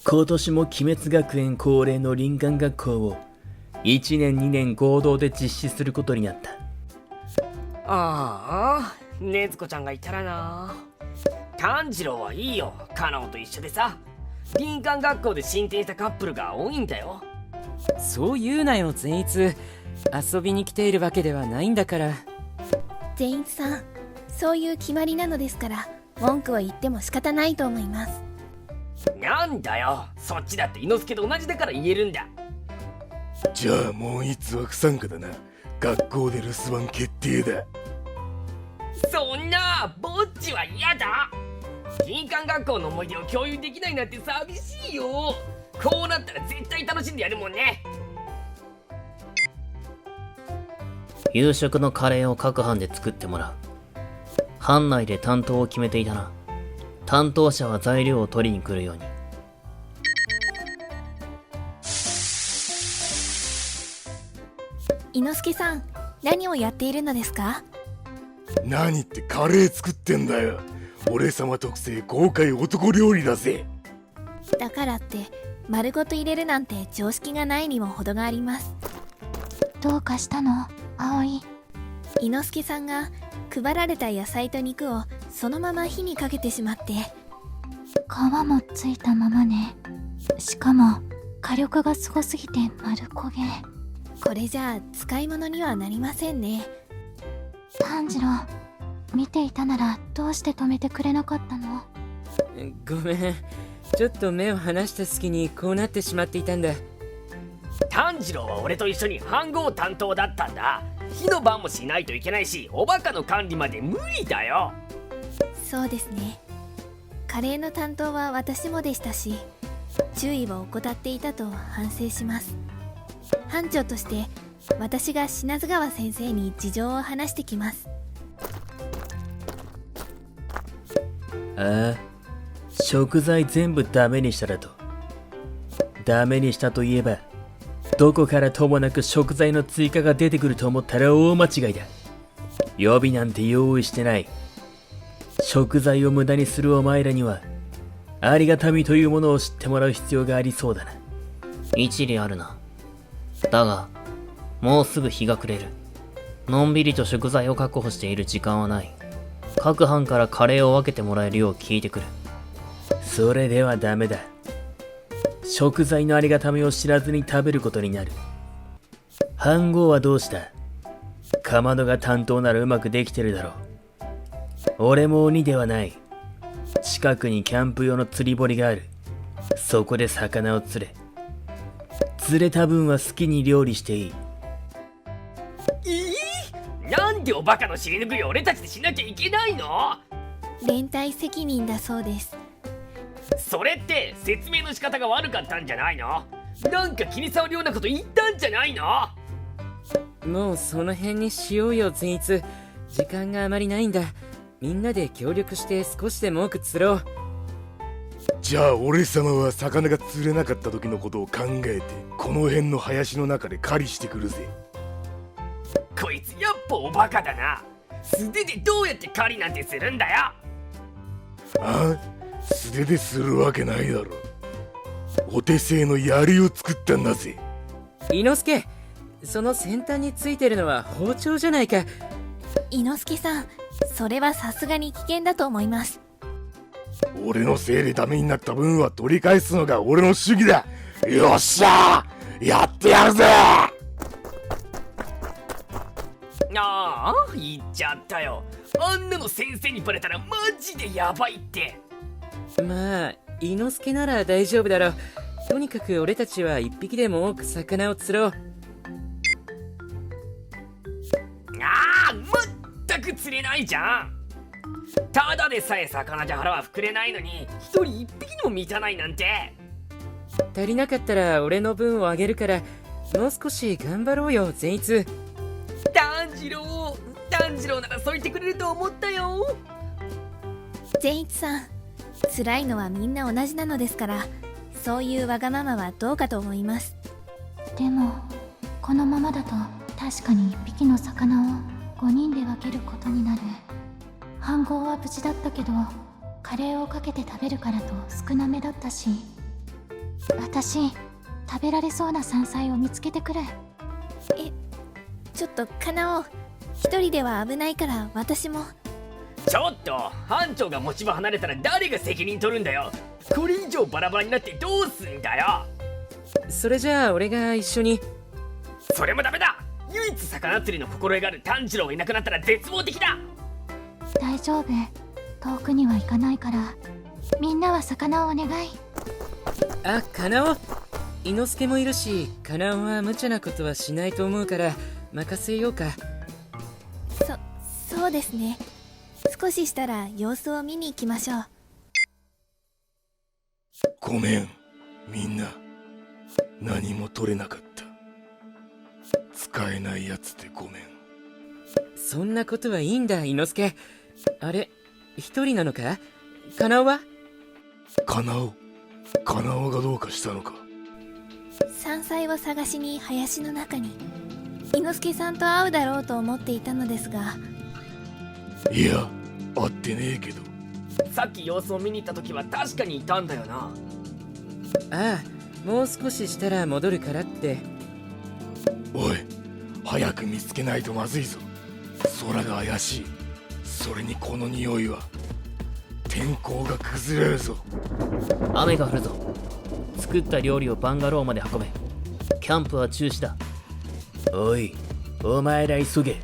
今年も鬼滅学園恒例の林間学校を1年2年合同で実施することになった。ああ、ねずこちゃんがいたらな。炭治郎はいいよ、カノンと一緒でさ。林間学校で進展したカップルが多いんだよ。そう言うなよ善逸、遊びに来ているわけではないんだから。善逸さん、そういう決まりなのですから文句を言っても仕方ないと思います。なんだよ、そっちだって伊之助と同じだから言えるんだ。じゃあもういつは不参加だな。学校で留守番決定だ。そんなぼっちは嫌だ。林間学校の思い出を共有できないなんて寂しいよ。こうなったら絶対楽しんでやるもんね。夕食のカレーを各班で作ってもらう。班内で担当を決めていたな。担当者は材料を取りに来るように。伊之助さん、何をやっているのですか？何ってカレー作ってんだよ。俺様特製豪快男料理だぜ。だからって丸ごと入れるなんて常識がないにも程があります。どうかしたの葵？伊之助さんが配られた野菜と肉をそのまま火にかけてしまって。皮もついたままね。しかも火力がすごすぎて丸焦げ。これじゃあ使い物にはなりませんね。炭治郎、見ていたならどうして止めてくれなかったの？ごめん、ちょっと目を離した隙にこうなってしまっていたんだ。炭治郎は俺と一緒に飯盒担当だったんだ。火の番もしないといけないし、おバカの管理まで無理だよ。そうですね。カレーの担当は私もでしたし、注意を怠っていたと反省します。班長として私が品津川先生に事情を話してきます。ああ、食材全部ダメにしただと。ダメにしたといえば、どこからともなく食材の追加が出てくると思ったら大間違いだ。予備なんて用意してない。食材を無駄にするお前らには、ありがたみというものを知ってもらう必要がありそうだな。一理あるな。だが、もうすぐ日が暮れる。のんびりと食材を確保している時間はない。各班からカレーを分けてもらえるよう聞いてくる。それではダメだ。食材のありがたみを知らずに食べることになる。飯盒はどうした？かまどが担当ならうまくできてるだろう。俺も鬼ではない。近くにキャンプ用の釣り堀がある。そこで魚を釣れ。釣れた分は好きに料理していい。なんでおバカの尻拭いを俺たちでしなきゃいけないの？連帯責任だそうです。それって説明の仕方が悪かったんじゃないの？なんか気に障るようなこと言ったんじゃないの？もうその辺にしようよ善逸、時間があまりないんだ。みんなで協力して少しでも多く釣ろう。じゃあ俺様は魚が釣れなかった時のことを考えて、この辺の林の中で狩りしてくるぜ。こいつやっぱおバカだな。素手でどうやって狩りなんてするんだよ。あ？素手でするわけないだろ。お手製の槍を作ったんだぜ。伊之助、その先端についてるのは包丁じゃないか。伊之助さん、それはさすがに危険だと思います。俺のせいでダメになった分は取り返すのが俺の主義だ。よっしゃー、やってやるぜ。ああ、言っちゃったよ。あんなの先生にバレたらマジでヤバいって。まあ伊之助なら大丈夫だろう。とにかく俺たちは一匹でも多く魚を釣ろう。ああ、全く釣れないじゃん。ただでさえ魚じゃ腹は膨れないのに、一人一匹にも満たないなんて。足りなかったら俺の分をあげるから、もう少し頑張ろうよ善逸。炭治郎ならそう言ってくれると思ったよ。善一さん、辛いのはみんな同じなのですから、そういうわがままはどうかと思います。でもこのままだと確かに1匹の魚を5人で分けることになる。飯盒は無事だったけど、カレーをかけて食べるからと少なめだったし。私、食べられそうな山菜を見つけてくる。ちょっとカナオ、一人では危ないから私も。ちょっと班長が持ち場離れたら誰が責任取るんだよ。これ以上バラバラになってどうすんだよ。それじゃあ俺が一緒に。それもダメだ。唯一魚釣りの心得がある炭治郎がいなくなったら絶望的だ。大丈夫。遠くには行かないから。みんなは魚をお願い。あ、カナオ。伊之助もいるし、カナオは無茶なことはしないと思うから任せようか。そうですね。少ししたら様子を見に行きましょう。ごめん、みんな。何も取れなかった。使えないやつでごめん。そんなことはいいんだ、伊之助。あれ、一人なのか？カナオは？カナオがどうかしたのか？山菜を探しに林の中に。伊之助さんと会うだろうと思っていたのですが。いや、会ってねえけど。さっき様子を見に行った時は確かにいたんだよな。ああ、もう少ししたら戻るからって。おい、早く見つけないとまずいぞ。空が怪しい。それにこの匂いは。天候が崩れるぞ。雨が降るぞ。作った料理をバンガローまで運べ。キャンプは中止だ。おい、お前ら急げ。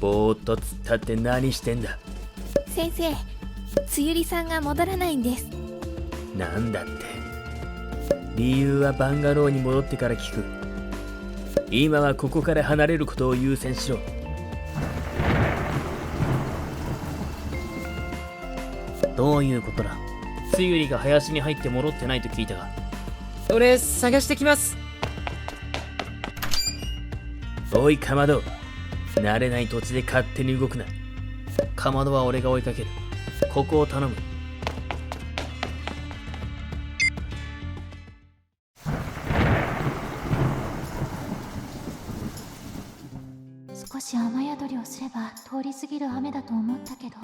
ぼーっと突っ立って何してんだ。先生、つゆりさんが戻らないんです。なんだって。理由はバンガローに戻ってから聞く。今はここから離れることを優先しろ。どういうことだ。つゆりが林に入って戻ってないと聞いたが。俺探してきます。おいかまど、慣れない土地で勝手に動くな。かまどは俺が追いかける。ここを頼む。少し雨宿りをすれば通り過ぎる雨だと思ったけど、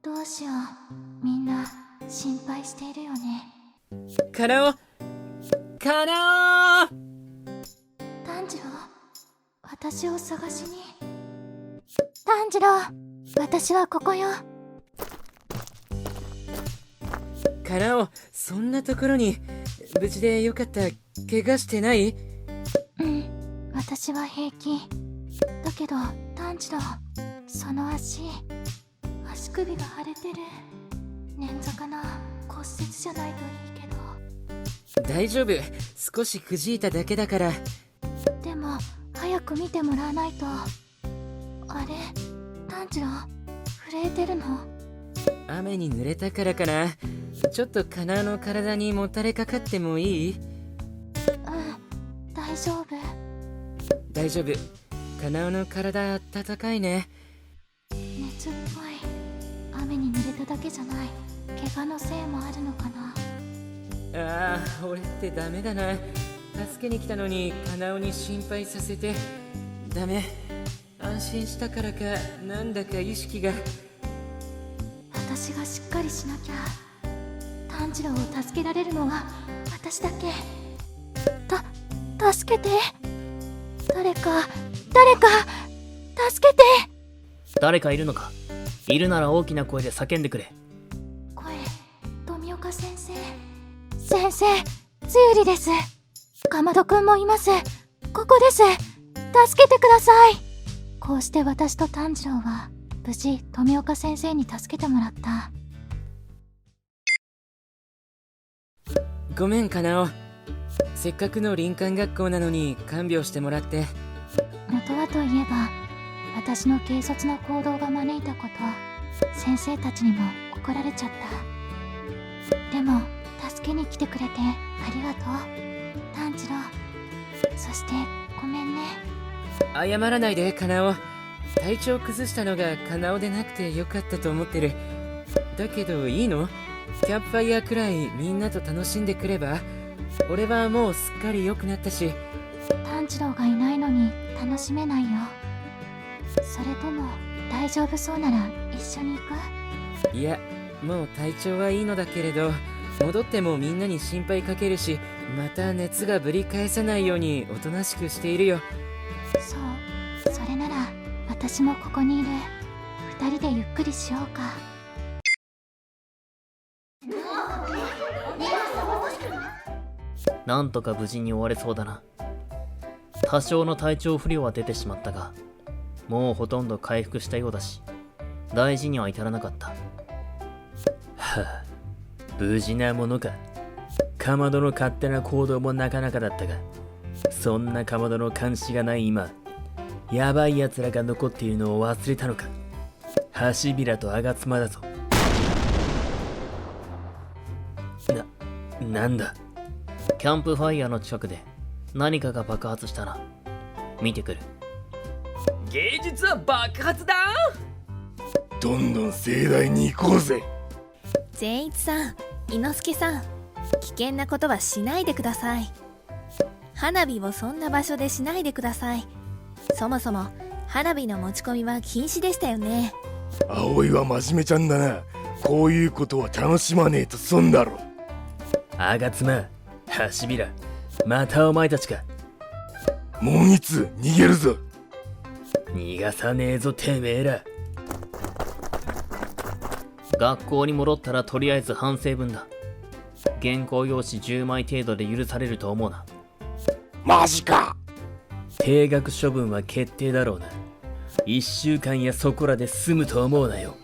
どうしよう。みんな心配しているよね。カナオ、カナオ。炭治郎、私を探しに。炭治郎、私はここよ。カナオ、そんなところに。無事でよかった。怪我してない？うん、私は平気。だけど炭治郎、その足首が腫れてる。捻挫かな？骨折じゃないといいけど。大丈夫、少しくじいただけだから。でも早く見てもらわないと。あれ、炭治郎、震えてるの？雨に濡れたからかな。ちょっとカナオの体にもたれかかってもいい？うん、大丈夫。大丈夫。カナオの体あったかいね。熱っぽい。雨に濡れただけじゃない。怪我のせいもあるのかな。ああ、俺ってダメだな。助けに来たのにカナオに心配させて。ダメ。安心したからかなんだか意識が。私がしっかりしなきゃ。炭治郎を助けられるのは私だけ。助けて。誰か助けて。誰かいるのか？いるなら大きな声で叫んでくれ。声、富岡先生。先生、つゆりです。かまどくんもいます。ここです。助けてください。こうして私と炭治郎は無事富岡先生に助けてもらった。ごめんカナオ。せっかくの林間学校なのに看病してもらって。元はといえば、私の軽率な行動が招いたこと、先生たちにも怒られちゃった。でも助けに来てくれてありがとう、炭治郎。そしてごめんね。謝らないでカナオ。体調崩したのがカナオでなくてよかったと思ってる。だけどいいの？キャンプファイヤーくらいみんなと楽しんでくれば。俺はもうすっかり良くなったし。炭治郎がいないのに楽しめないよ。それとも大丈夫そうなら一緒に行く？いや、もう体調はいいのだけれど。戻ってもみんなに心配かけるし、また熱がぶり返さないようにおとなしくしているよ。そう、それなら私もここにいる。二人でゆっくりしようか。なんとか無事に終われそうだな。多少の体調不良は出てしまったが、もうほとんど回復したようだし、大事には至らなかった。はあ、無事なものか。かまどの勝手な行動もなかなかだったが、そんなかまどの監視がない今、やばい奴らが残っているのを忘れたのか。ハシビラと吾妻だぞ。なんだ。キャンプファイヤーの近くで何かが爆発したな。見てくる。芸術は爆発だ。どんどん盛大に行こうぜ。善一さん、伊之助さん、危険なことはしないでください。花火をそんな場所でしないでください。そもそも花火の持ち込みは禁止でしたよね。葵は真面目ちゃんだな。こういうことは楽しまねえと損だろ。吾妻、ハシビラ、またお前たちか。もういつ逃げるぞ。逃がさねえぞてめえら。学校に戻ったらとりあえず反省文だ。原稿用紙10枚程度で許されると思うな。マジか。停学処分は決定だろうな。1週間やそこらで済むと思うなよ。